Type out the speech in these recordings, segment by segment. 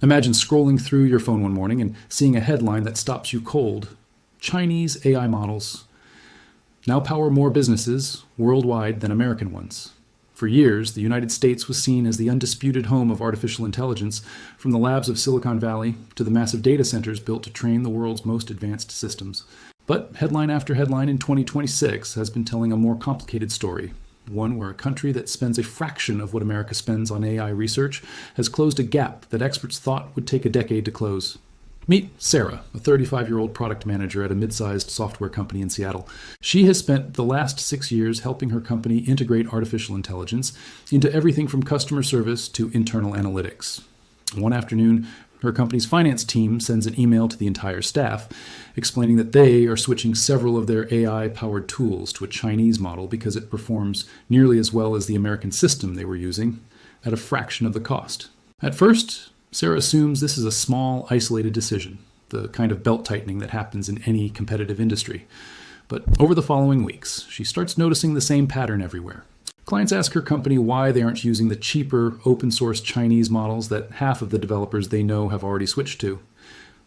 Imagine scrolling through your phone one morning and seeing a headline that stops you cold. Chinese AI models now power more businesses worldwide than American ones. For years, the United States was seen as the undisputed home of artificial intelligence, from the labs of Silicon Valley to the massive data centers built to train the world's most advanced systems. But headline after headline in 2026 has been telling a more complicated story. One where a country that spends a fraction of what America spends on AI research has closed a gap that experts thought would take a decade to close. Meet Sarah, a 35-year-old product manager at a mid-sized software company in Seattle. She has spent the last 6 years helping her company integrate artificial intelligence into everything from customer service to internal analytics. One afternoon, her company's finance team sends an email to the entire staff explaining that they are switching several of their AI-powered tools to a Chinese model because it performs nearly as well as the American system they were using at a fraction of the cost. At first, Sarah assumes this is a small, isolated decision, the kind of belt-tightening that happens in any competitive industry. But over the following weeks, she starts noticing the same pattern everywhere. Clients ask her company why they aren't using the cheaper, open-source Chinese models that half of the developers they know have already switched to.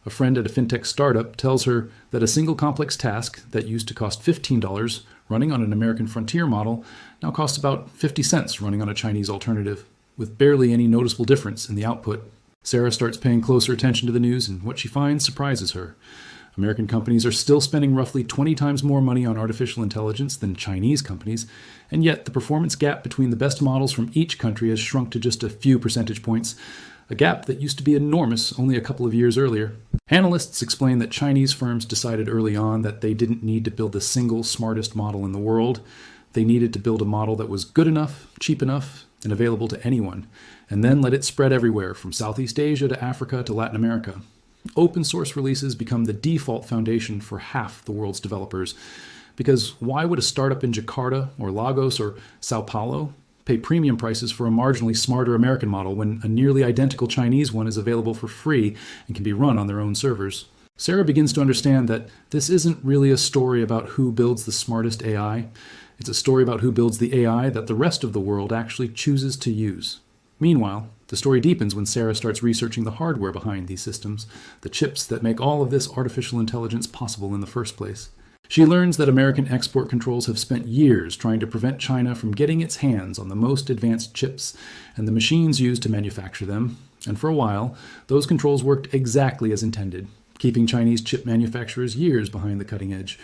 A friend at a fintech startup tells her that a single complex task that used to cost $15 running on an American frontier model now costs about 50 cents running on a Chinese alternative, with barely any noticeable difference in the output. Sarah starts paying closer attention to the news, and what she finds surprises her. American companies are still spending roughly 20 times more money on artificial intelligence than Chinese companies, and yet the performance gap between the best models from each country has shrunk to just a few percentage points, a gap that used to be enormous only a couple of years earlier. Analysts explain that Chinese firms decided early on that they didn't need to build the single smartest model in the world. They needed to build a model that was good enough, cheap enough, and available to anyone, and then let it spread everywhere from Southeast Asia to Africa to Latin America. Open source releases become the default foundation for half the world's developers, because why would a startup in Jakarta or Lagos or Sao Paulo pay premium prices for a marginally smarter American model when a nearly identical Chinese one is available for free and can be run on their own servers? Sarah begins to understand that this isn't really a story about who builds the smartest AI. It's a story about who builds the AI that the rest of the world actually chooses to use. Meanwhile, the story deepens when Sarah starts researching the hardware behind these systems, the chips that make all of this artificial intelligence possible in the first place. She learns that American export controls have spent years trying to prevent China from getting its hands on the most advanced chips and the machines used to manufacture them, and for a while, those controls worked exactly as intended, keeping Chinese chip manufacturers years behind the cutting edge.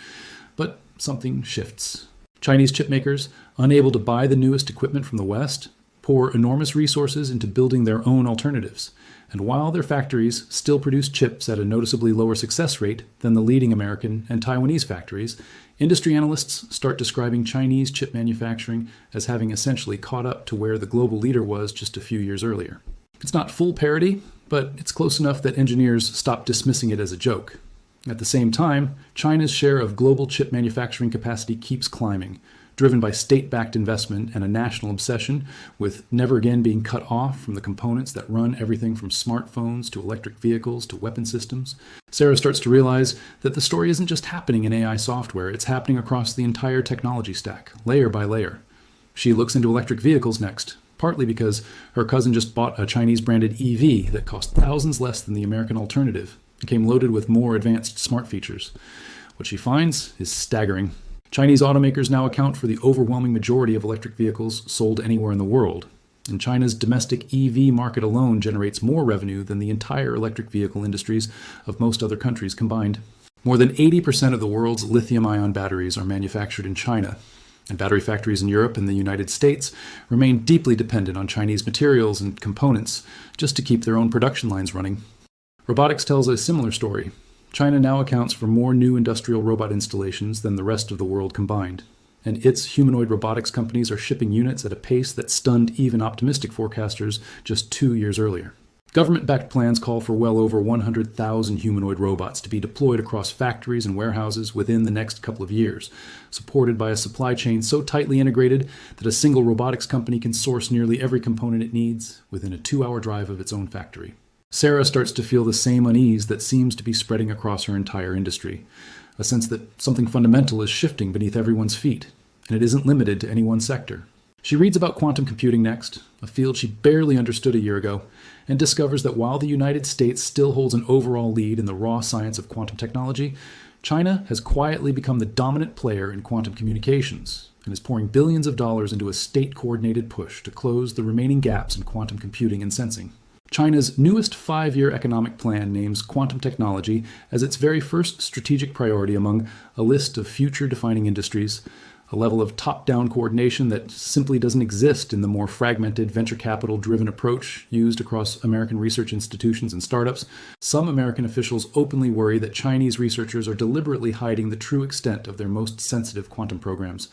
But something shifts. Chinese chip makers, unable to buy the newest equipment from the West, pour enormous resources into building their own alternatives. And while their factories still produce chips at a noticeably lower success rate than the leading American and Taiwanese factories, industry analysts start describing Chinese chip manufacturing as having essentially caught up to where the global leader was just a few years earlier. It's not full parity, but it's close enough that engineers stop dismissing it as a joke. At the same time, China's share of global chip manufacturing capacity keeps climbing, driven by state-backed investment and a national obsession with never again being cut off from the components that run everything from smartphones to electric vehicles to weapon systems. Sarah starts to realize that the story isn't just happening in AI software, it's happening across the entire technology stack, layer by layer. She looks into electric vehicles next, partly because her cousin just bought a Chinese-branded EV that cost thousands less than the American alternative and came loaded with more advanced smart features. What she finds is staggering. Chinese automakers now account for the overwhelming majority of electric vehicles sold anywhere in the world, and China's domestic EV market alone generates more revenue than the entire electric vehicle industries of most other countries combined. More than 80% of the world's lithium-ion batteries are manufactured in China, and battery factories in Europe and the United States remain deeply dependent on Chinese materials and components just to keep their own production lines running. Robotics tells a similar story. China now accounts for more new industrial robot installations than the rest of the world combined, and its humanoid robotics companies are shipping units at a pace that stunned even optimistic forecasters just 2 years earlier. Government-backed plans call for well over 100,000 humanoid robots to be deployed across factories and warehouses within the next couple of years, supported by a supply chain so tightly integrated that a single robotics company can source nearly every component it needs within a 2-hour drive of its own factory. Sarah starts to feel the same unease that seems to be spreading across her entire industry, a sense that something fundamental is shifting beneath everyone's feet, and it isn't limited to any one sector. She reads about quantum computing next, a field she barely understood a year ago, and discovers that while the United States still holds an overall lead in the raw science of quantum technology, China has quietly become the dominant player in quantum communications and is pouring billions of dollars into a state-coordinated push to close the remaining gaps in quantum computing and sensing. China's newest 5-year economic plan names quantum technology as its very first strategic priority among a list of future-defining industries, a level of top-down coordination that simply doesn't exist in the more fragmented venture capital-driven approach used across American research institutions and startups. Some American officials openly worry that Chinese researchers are deliberately hiding the true extent of their most sensitive quantum programs,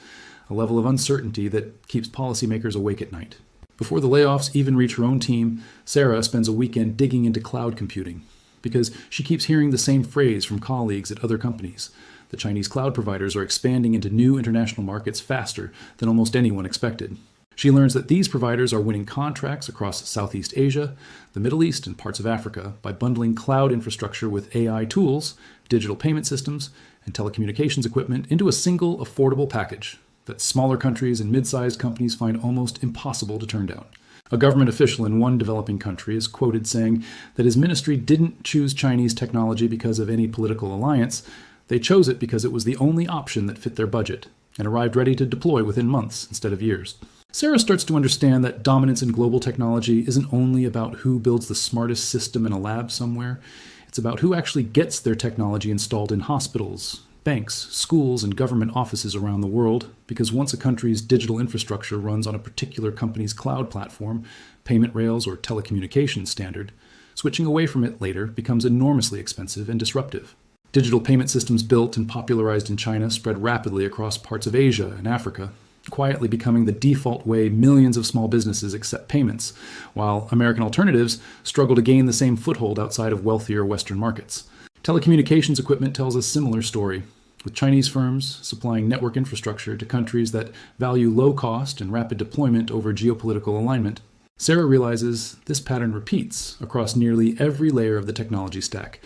a level of uncertainty that keeps policymakers awake at night. Before the layoffs even reach her own team, Sarah spends a weekend digging into cloud computing because she keeps hearing the same phrase from colleagues at other companies. The Chinese cloud providers are expanding into new international markets faster than almost anyone expected. She learns that these providers are winning contracts across Southeast Asia, the Middle East, and parts of Africa by bundling cloud infrastructure with AI tools, digital payment systems, and telecommunications equipment into a single affordable package that smaller countries and mid-sized companies find almost impossible to turn down. A government official in one developing country is quoted saying that his ministry didn't choose Chinese technology because of any political alliance. They chose it because it was the only option that fit their budget and arrived ready to deploy within months instead of years. Sarah starts to understand that dominance in global technology isn't only about who builds the smartest system in a lab somewhere. It's about who actually gets their technology installed in hospitals, banks, schools, and government offices around the world, because once a country's digital infrastructure runs on a particular company's cloud platform, payment rails, or telecommunications standard, switching away from it later becomes enormously expensive and disruptive. Digital payment systems built and popularized in China spread rapidly across parts of Asia and Africa, quietly becoming the default way millions of small businesses accept payments, while American alternatives struggle to gain the same foothold outside of wealthier Western markets. Telecommunications equipment tells a similar story, with Chinese firms supplying network infrastructure to countries that value low cost and rapid deployment over geopolitical alignment. Sarah realizes this pattern repeats across nearly every layer of the technology stack,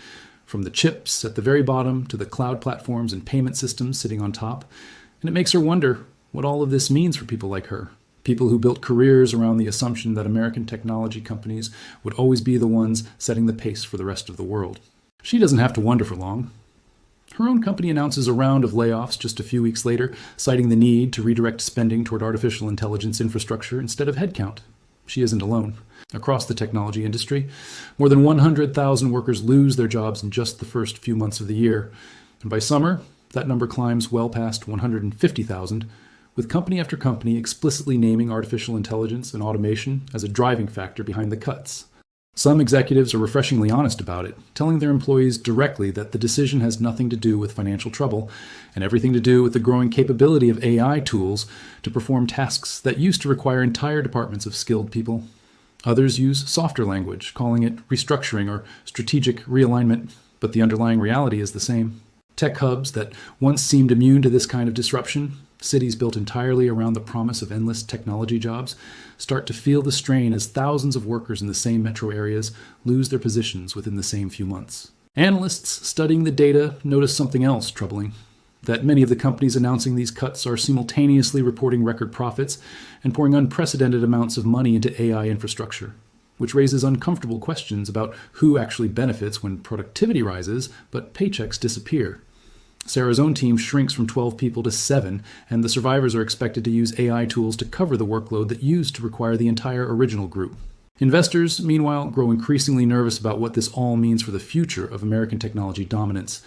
from the chips at the very bottom to the cloud platforms and payment systems sitting on top, and it makes her wonder what all of this means for people like her, people who built careers around the assumption that American technology companies would always be the ones setting the pace for the rest of the world. She doesn't have to wonder for long. Her own company announces a round of layoffs just a few weeks later, citing the need to redirect spending toward artificial intelligence infrastructure instead of headcount. She isn't alone. Across the technology industry, more than 100,000 workers lose their jobs in just the first few months of the year. And by summer, that number climbs well past 150,000, with company after company explicitly naming artificial intelligence and automation as a driving factor behind the cuts. Some executives are refreshingly honest about it, telling their employees directly that the decision has nothing to do with financial trouble and everything to do with the growing capability of AI tools to perform tasks that used to require entire departments of skilled people. Others use softer language, calling it restructuring or strategic realignment, but the underlying reality is the same. Tech hubs that once seemed immune to this kind of disruption, cities built entirely around the promise of endless technology jobs, start to feel the strain as thousands of workers in the same metro areas lose their positions within the same few months. Analysts studying the data notice something else troubling, that many of the companies announcing these cuts are simultaneously reporting record profits and pouring unprecedented amounts of money into AI infrastructure, which raises uncomfortable questions about who actually benefits when productivity rises but paychecks disappear. Sarah's own team shrinks from 12 people to 7, and the survivors are expected to use AI tools to cover the workload that used to require the entire original group. Investors, meanwhile, grow increasingly nervous about what this all means for the future of American technology dominance.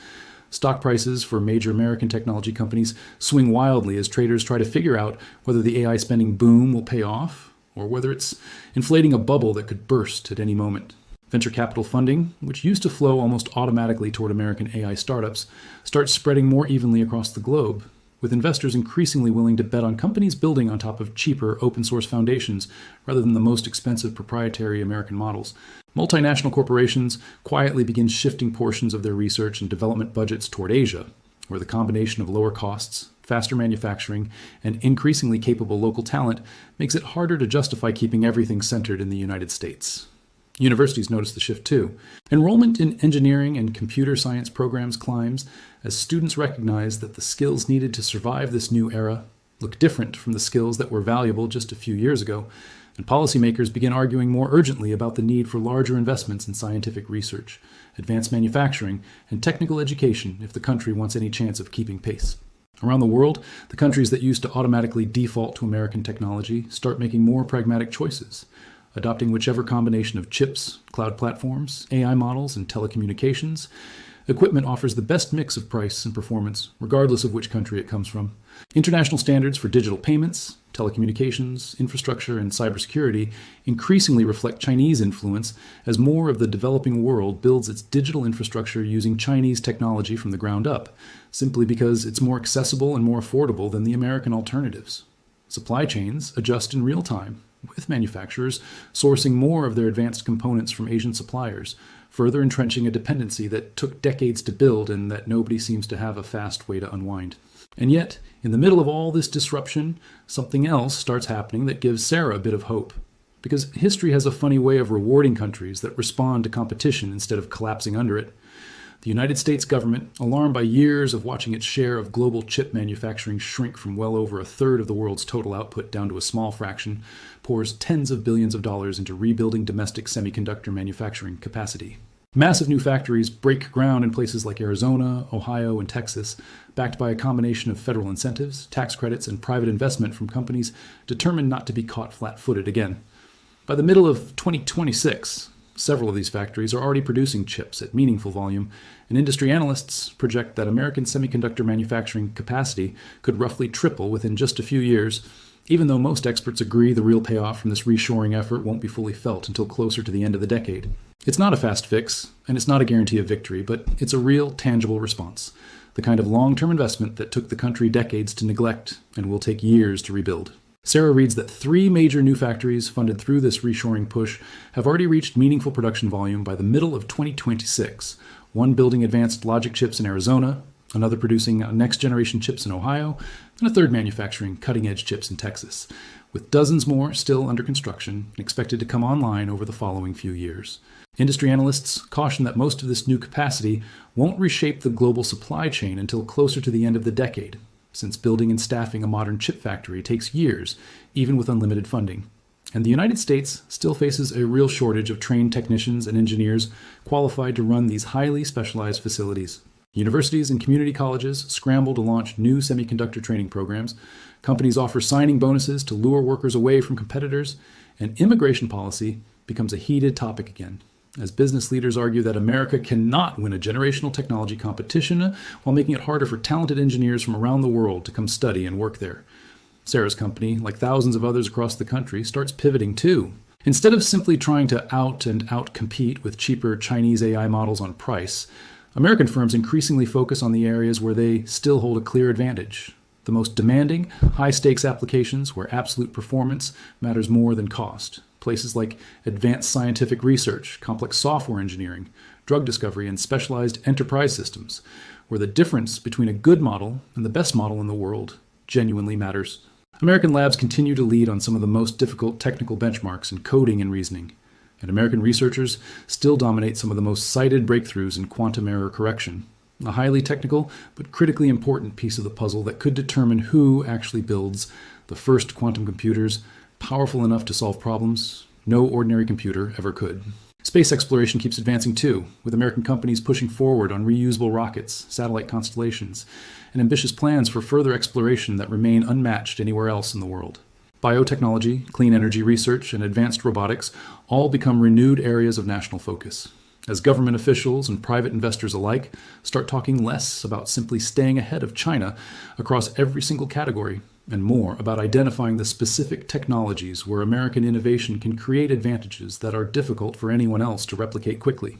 Stock prices for major American technology companies swing wildly as traders try to figure out whether the AI spending boom will pay off, or whether it's inflating a bubble that could burst at any moment. Venture capital funding, which used to flow almost automatically toward American AI startups, starts spreading more evenly across the globe, with investors increasingly willing to bet on companies building on top of cheaper open-source foundations rather than the most expensive proprietary American models. Multinational corporations quietly begin shifting portions of their research and development budgets toward Asia, where the combination of lower costs, faster manufacturing, and increasingly capable local talent makes it harder to justify keeping everything centered in the United States. Universities notice the shift too. Enrollment in engineering and computer science programs climbs as students recognize that the skills needed to survive this new era look different from the skills that were valuable just a few years ago, And policymakers begin arguing more urgently about the need for larger investments in scientific research, advanced manufacturing, and technical education if the country wants any chance of keeping pace. Around the world, the countries that used to automatically default to American technology start making more pragmatic choices, adopting whichever combination of chips, cloud platforms, AI models, and telecommunications equipment offers the best mix of price and performance, regardless of which country it comes from. International standards for digital payments, telecommunications, infrastructure, and cybersecurity increasingly reflect Chinese influence as more of the developing world builds its digital infrastructure using Chinese technology from the ground up, simply because it's more accessible and more affordable than the American alternatives. Supply chains adjust in real time, with manufacturers sourcing more of their advanced components from Asian suppliers, further entrenching a dependency that took decades to build and that nobody seems to have a fast way to unwind. And yet, in the middle of all this disruption, something else starts happening that gives Sarah a bit of hope. Because history has a funny way of rewarding countries that respond to competition instead of collapsing under it. The United States government, alarmed by years of watching its share of global chip manufacturing shrink from well over a third of the world's total output down to a small fraction, pours tens of billions of dollars into rebuilding domestic semiconductor manufacturing capacity. Massive new factories break ground in places like Arizona, Ohio, and Texas, backed by a combination of federal incentives, tax credits, and private investment from companies determined not to be caught flat-footed again. By the middle of 2026, several of these factories are already producing chips at meaningful volume, and industry analysts project that American semiconductor manufacturing capacity could roughly triple within just a few years, even though most experts agree the real payoff from this reshoring effort won't be fully felt until closer to the end of the decade. It's not a fast fix, and it's not a guarantee of victory, but it's a real, tangible response, the kind of long-term investment that took the country decades to neglect and will take years to rebuild. Sarah reads that 3 major new factories funded through this reshoring push have already reached meaningful production volume by the middle of 2026, one building advanced logic chips in Arizona, another producing next-generation chips in Ohio, and a third manufacturing cutting-edge chips in Texas, with dozens more still under construction and expected to come online over the following few years. Industry analysts caution that most of this new capacity won't reshape the global supply chain until closer to the end of the decade, since building and staffing a modern chip factory takes years, even with unlimited funding. And the United States still faces a real shortage of trained technicians and engineers qualified to run these highly specialized facilities. Universities and community colleges scramble to launch new semiconductor training programs, companies offer signing bonuses to lure workers away from competitors, and immigration policy becomes a heated topic again, as business leaders argue that America cannot win a generational technology competition while making it harder for talented engineers from around the world to come study and work there. Sarah's company, like thousands of others across the country, starts pivoting too. Instead of simply trying to out-compete with cheaper Chinese AI models on price, American firms increasingly focus on the areas where they still hold a clear advantage. The most demanding, high-stakes applications where absolute performance matters more than cost. Places like advanced scientific research, complex software engineering, drug discovery, and specialized enterprise systems, where the difference between a good model and the best model in the world genuinely matters. American labs continue to lead on some of the most difficult technical benchmarks in coding and reasoning, and American researchers still dominate some of the most cited breakthroughs in quantum error correction, a highly technical but critically important piece of the puzzle that could determine who actually builds the first quantum computers powerful enough to solve problems no ordinary computer ever could. Space exploration keeps advancing too, with American companies pushing forward on reusable rockets, satellite constellations, and ambitious plans for further exploration that remain unmatched anywhere else in the world. Biotechnology, clean energy research, and advanced robotics all become renewed areas of national focus, as government officials and private investors alike start talking less about simply staying ahead of China across every single category, and more about identifying the specific technologies where American innovation can create advantages that are difficult for anyone else to replicate quickly.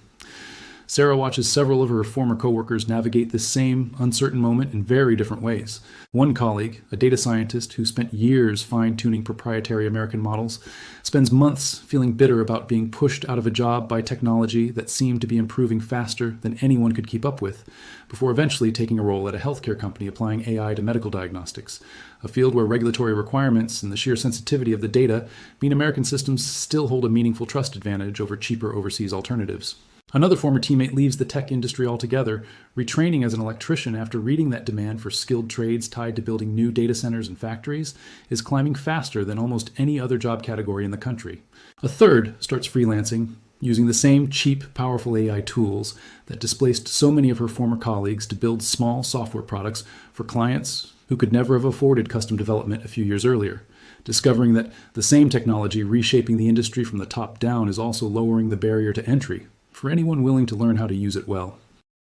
Sarah watches several of her former coworkers navigate this same uncertain moment in very different ways. One colleague, a data scientist who spent years fine-tuning proprietary American models, spends months feeling bitter about being pushed out of a job by technology that seemed to be improving faster than anyone could keep up with, before eventually taking a role at a healthcare company applying AI to medical diagnostics, a field where regulatory requirements and the sheer sensitivity of the data mean American systems still hold a meaningful trust advantage over cheaper overseas alternatives. Another former teammate leaves the tech industry altogether, retraining as an electrician after reading that demand for skilled trades tied to building new data centers and factories is climbing faster than almost any other job category in the country. A third starts freelancing, using the same cheap, powerful AI tools that displaced so many of her former colleagues to build small software products for clients who could never have afforded custom development a few years earlier, discovering that the same technology reshaping the industry from the top down is also lowering the barrier to entry for anyone willing to learn how to use it well.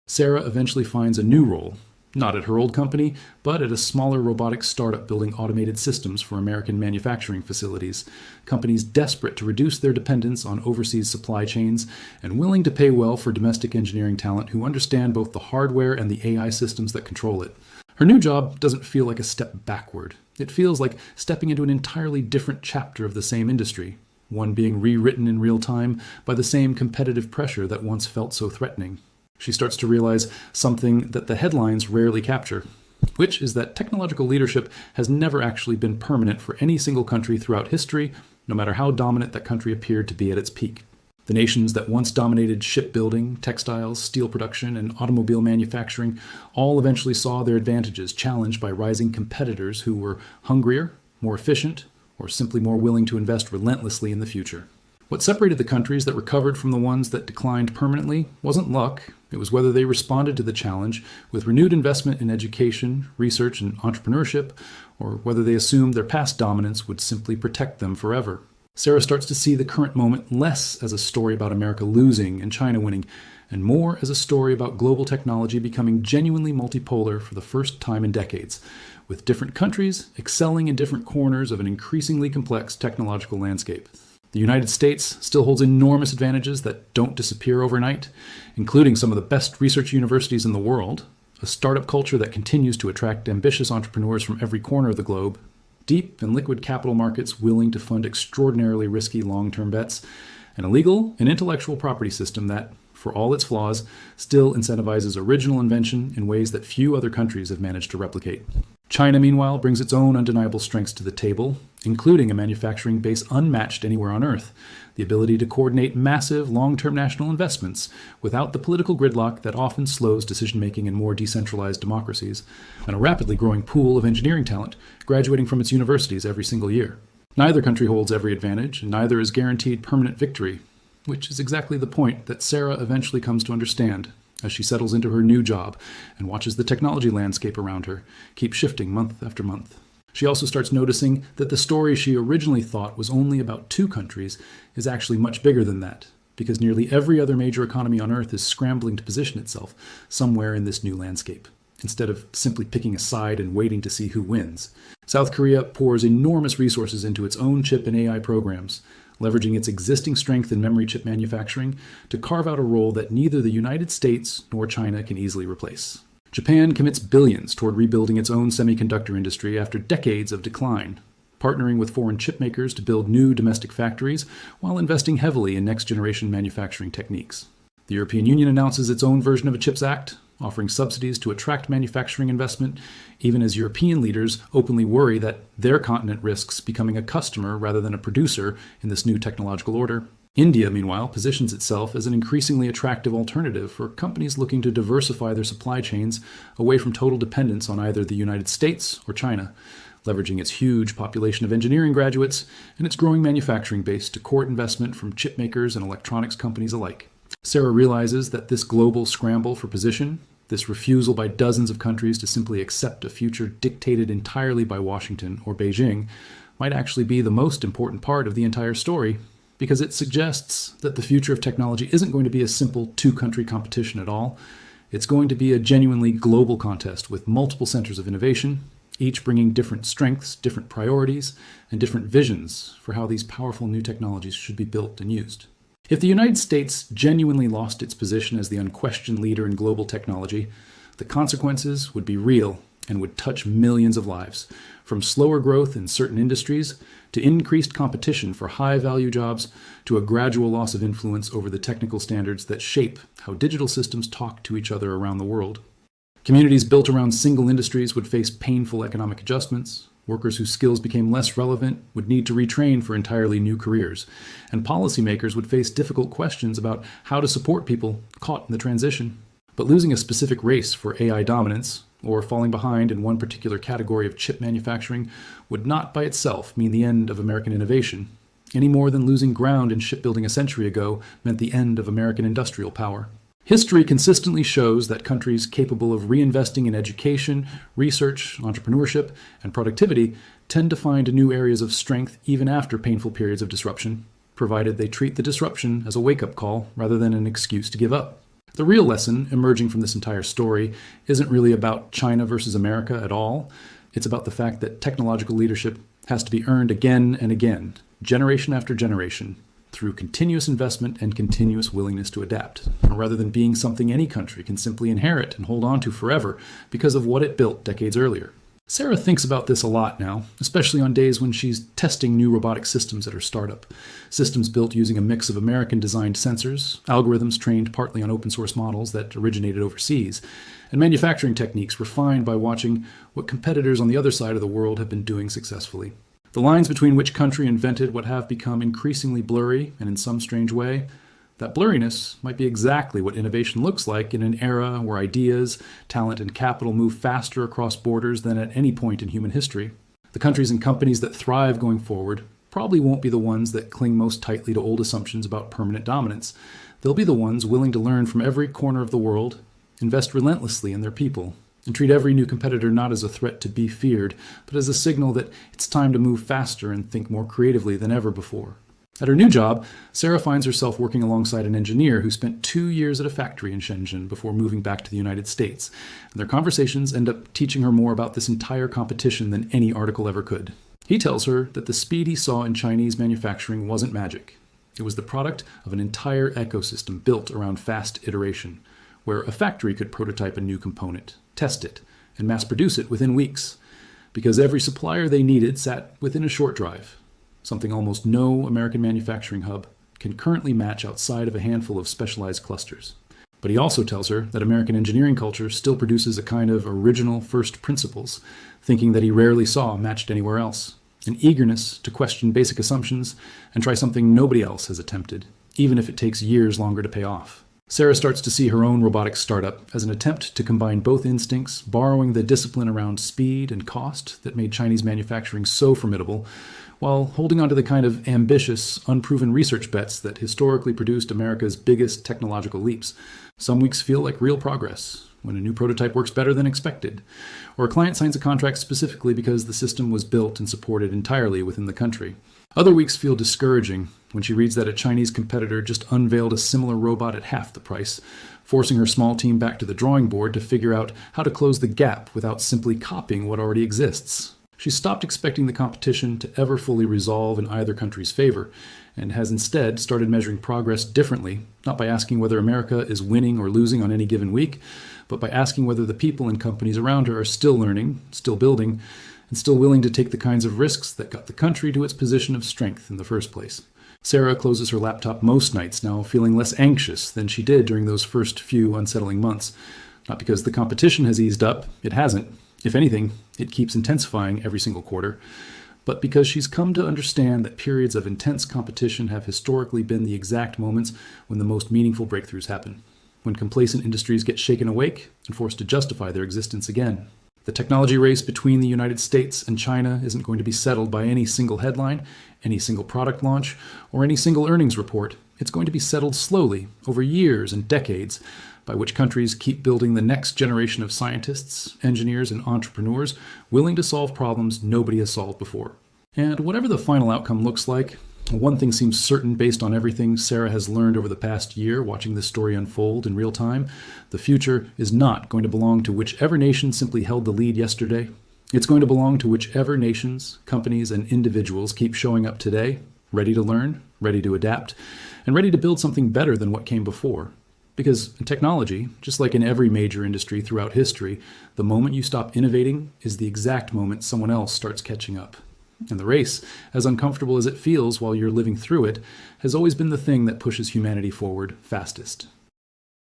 Sarah eventually finds a new role, not at her old company, but at a smaller robotics startup building automated systems for American manufacturing facilities, companies desperate to reduce their dependence on overseas supply chains and willing to pay well for domestic engineering talent who understand both the hardware and the AI systems that control it. Her new job doesn't feel like a step backward. It feels like stepping into an entirely different chapter of the same industry, one being rewritten in real time by the same competitive pressure that once felt so threatening. She starts to realize something that the headlines rarely capture, which is that technological leadership has never actually been permanent for any single country throughout history, no matter how dominant that country appeared to be at its peak. The nations that once dominated shipbuilding, textiles, steel production, and automobile manufacturing all eventually saw their advantages challenged by rising competitors who were hungrier, more efficient, or simply more willing to invest relentlessly in the future. What separated the countries that recovered from the ones that declined permanently wasn't luck. It was whether they responded to the challenge with renewed investment in education, research, and entrepreneurship, or whether they assumed their past dominance would simply protect them forever. Sarah starts to see the current moment less as a story about America losing and China winning, and more as a story about global technology becoming genuinely multipolar for the first time in decades, with different countries excelling in different corners of an increasingly complex technological landscape. The United States still holds enormous advantages that don't disappear overnight, including some of the best research universities in the world, a startup culture that continues to attract ambitious entrepreneurs from every corner of the globe, deep and liquid capital markets willing to fund extraordinarily risky long-term bets, and a legal and intellectual property system that, for all its flaws, still incentivizes original invention in ways that few other countries have managed to replicate. China, meanwhile, brings its own undeniable strengths to the table, including a manufacturing base unmatched anywhere on Earth, the ability to coordinate massive long-term national investments without the political gridlock that often slows decision-making in more decentralized democracies, and a rapidly growing pool of engineering talent graduating from its universities every single year. Neither country holds every advantage, and neither is guaranteed permanent victory, which is exactly the point that Sarah eventually comes to understand as she settles into her new job and watches the technology landscape around her keep shifting month after month. She also starts noticing that the story she originally thought was only about two countries is actually much bigger than that, because nearly every other major economy on Earth is scrambling to position itself somewhere in this new landscape, instead of simply picking a side and waiting to see who wins. South Korea pours enormous resources into its own chip and AI programs, leveraging its existing strength in memory chip manufacturing to carve out a role that neither the United States nor China can easily replace. Japan commits billions toward rebuilding its own semiconductor industry after decades of decline, partnering with foreign chip makers to build new domestic factories while investing heavily in next-generation manufacturing techniques. The European Union announces its own version of a CHIPS Act, offering subsidies to attract manufacturing investment, even as European leaders openly worry that their continent risks becoming a customer rather than a producer in this new technological order. India, meanwhile, positions itself as an increasingly attractive alternative for companies looking to diversify their supply chains away from total dependence on either the United States or China, leveraging its huge population of engineering graduates and its growing manufacturing base to court investment from chip makers and electronics companies alike. Sarah realizes that this global scramble for position, this refusal by dozens of countries to simply accept a future dictated entirely by Washington or Beijing, might actually be the most important part of the entire story, because it suggests that the future of technology isn't going to be a simple two-country competition at all. It's going to be a genuinely global contest with multiple centers of innovation, each bringing different strengths, different priorities, and different visions for how these powerful new technologies should be built and used. If the United States genuinely lost its position as the unquestioned leader in global technology, the consequences would be real and would touch millions of lives, from slower growth in certain industries to increased competition for high-value jobs to a gradual loss of influence over the technical standards that shape how digital systems talk to each other around the world. Communities built around single industries would face painful economic adjustments, Workers whose skills became less relevant would need to retrain for entirely new careers, and policymakers would face difficult questions about how to support people caught in the transition. But losing a specific race for AI dominance, or falling behind in one particular category of chip manufacturing, would not by itself mean the end of American innovation, any more than losing ground in shipbuilding a century ago meant the end of American industrial power. History consistently shows that countries capable of reinvesting in education, research, entrepreneurship, and productivity tend to find new areas of strength even after painful periods of disruption, provided they treat the disruption as a wake-up call rather than an excuse to give up. The real lesson emerging from this entire story isn't really about China versus America at all. It's about the fact that technological leadership has to be earned again and again, generation after generation, through continuous investment and continuous willingness to adapt, rather than being something any country can simply inherit and hold on to forever because of what it built decades earlier. Sarah thinks about this a lot now, especially on days when she's testing new robotic systems at her startup. Systems built using a mix of American-designed sensors, algorithms trained partly on open-source models that originated overseas, and manufacturing techniques refined by watching what competitors on the other side of the world have been doing successfully. The lines between which country invented what have become increasingly blurry, and in some strange way, that blurriness might be exactly what innovation looks like in an era where ideas, talent, and capital move faster across borders than at any point in human history. The countries and companies that thrive going forward probably won't be the ones that cling most tightly to old assumptions about permanent dominance. They'll be the ones willing to learn from every corner of the world, invest relentlessly in their people, and treat every new competitor not as a threat to be feared, but as a signal that it's time to move faster and think more creatively than ever before. At her new job, Sarah finds herself working alongside an engineer who spent 2 years at a factory in Shenzhen before moving back to the United States. And their conversations end up teaching her more about this entire competition than any article ever could. He tells her that the speed he saw in Chinese manufacturing wasn't magic. It was the product of an entire ecosystem built around fast iteration, where a factory could prototype a new component, test it, and mass produce it within weeks, because every supplier they needed sat within a short drive, something almost no American manufacturing hub can currently match outside of a handful of specialized clusters. But he also tells her that American engineering culture still produces a kind of original first principles, thinking that he rarely saw matched anywhere else, an eagerness to question basic assumptions and try something nobody else has attempted, even if it takes years longer to pay off. Sarah starts to see her own robotics startup as an attempt to combine both instincts, borrowing the discipline around speed and cost that made Chinese manufacturing so formidable, while holding on to the kind of ambitious, unproven research bets that historically produced America's biggest technological leaps. Some weeks feel like real progress, when a new prototype works better than expected, or a client signs a contract specifically because the system was built and supported entirely within the country. Other weeks feel discouraging when she reads that a Chinese competitor just unveiled a similar robot at half the price, forcing her small team back to the drawing board to figure out how to close the gap without simply copying what already exists. She stopped expecting the competition to ever fully resolve in either country's favor, and has instead started measuring progress differently, not by asking whether America is winning or losing on any given week, but by asking whether the people and companies around her are still learning, still building, and still willing to take the kinds of risks that got the country to its position of strength in the first place. Sarah closes her laptop most nights now, feeling less anxious than she did during those first few unsettling months. Not because the competition has eased up, it hasn't. If anything, it keeps intensifying every single quarter. But because she's come to understand that periods of intense competition have historically been the exact moments when the most meaningful breakthroughs happen, when complacent industries get shaken awake and forced to justify their existence again. The technology race between the United States and China isn't going to be settled by any single headline, any single product launch, or any single earnings report. It's going to be settled slowly, over years and decades, by which countries keep building the next generation of scientists, engineers, and entrepreneurs willing to solve problems nobody has solved before. And whatever the final outcome looks like, one thing seems certain based on everything Sarah has learned over the past year watching this story unfold in real time. The future is not going to belong to whichever nation simply held the lead yesterday. It's going to belong to whichever nations, companies, and individuals keep showing up today, ready to learn, ready to adapt, and ready to build something better than what came before. Because in technology, just like in every major industry throughout history, the moment you stop innovating is the exact moment someone else starts catching up. And the race, as uncomfortable as it feels while you're living through it, has always been the thing that pushes humanity forward fastest.